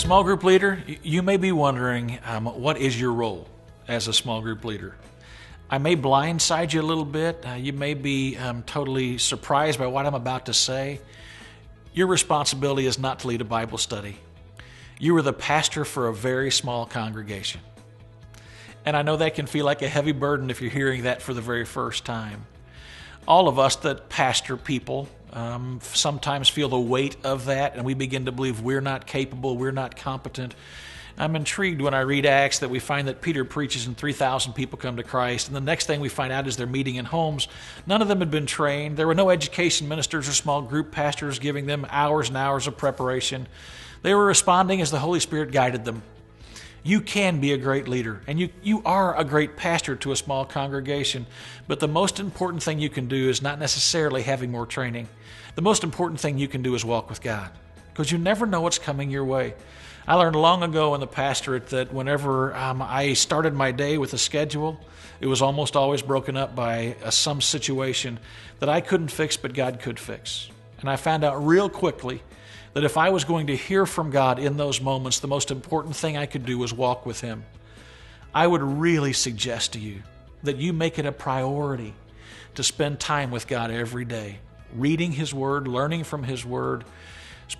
Small group leader, you may be wondering, what is your role as a small group leader? I may blindside you a little bit. You may be totally surprised by what I'm about to say. Your responsibility is not to lead a Bible study. You are the pastor for a very small congregation. And I know that can feel like a heavy burden if you're hearing that for the very first time. All of us that pastor people sometimes feel the weight of that, and we begin to believe we're not capable, we're not competent. I'm intrigued when I read Acts that we find that Peter preaches and 3,000 people come to Christ, and the next thing we find out is they're meeting in homes. None of them had been trained. There were no education ministers or small group pastors giving them hours and hours of preparation. They were responding as the Holy Spirit guided them. You can be a great leader, and you are a great pastor to a small congregation, but the most important thing you can do is not necessarily having more training. The most important thing you can do is walk with God, because you never know what's coming your way. I learned long ago in the pastorate that whenever I started my day with a schedule, it was almost always broken up by some situation that I couldn't fix, but God could fix. And I found out real quickly that if I was going to hear from God in those moments, the most important thing I could do was walk with Him. I would really suggest to you that you make it a priority to spend time with God every day, reading His Word, learning from His Word,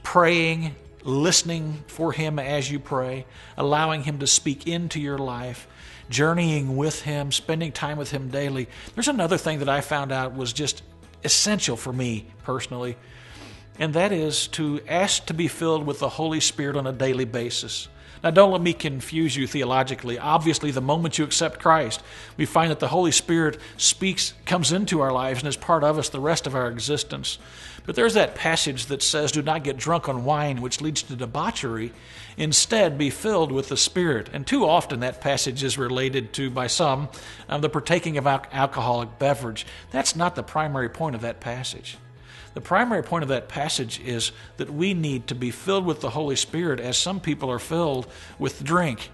praying, listening for Him as you pray, allowing Him to speak into your life, journeying with Him, spending time with Him daily. There's another thing that I found out was just essential for me personally, and that is to ask to be filled with the Holy Spirit on a daily basis. Now, don't let me confuse you theologically. Obviously, the moment you accept Christ, we find that the Holy Spirit comes into our lives and is part of us the rest of our existence. But there's that passage that says, do not get drunk on wine, which leads to debauchery. Instead, be filled with the Spirit. And too often that passage is related to, by some, the partaking of alcoholic beverage. That's not the primary point of that passage. The primary point of that passage is that we need to be filled with the Holy Spirit as some people are filled with drink.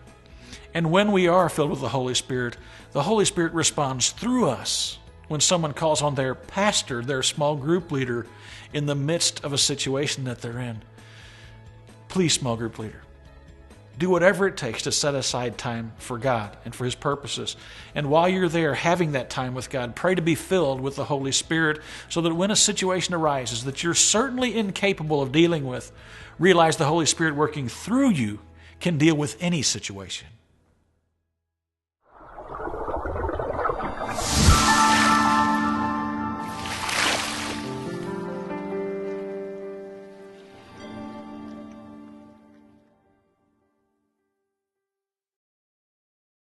And when we are filled with the Holy Spirit responds through us when someone calls on their pastor, their small group leader, in the midst of a situation that they're in. Please, small group leader, do whatever it takes to set aside time for God and for His purposes. And while you're there having that time with God, pray to be filled with the Holy Spirit so that when a situation arises that you're certainly incapable of dealing with, realize the Holy Spirit working through you can deal with any situation.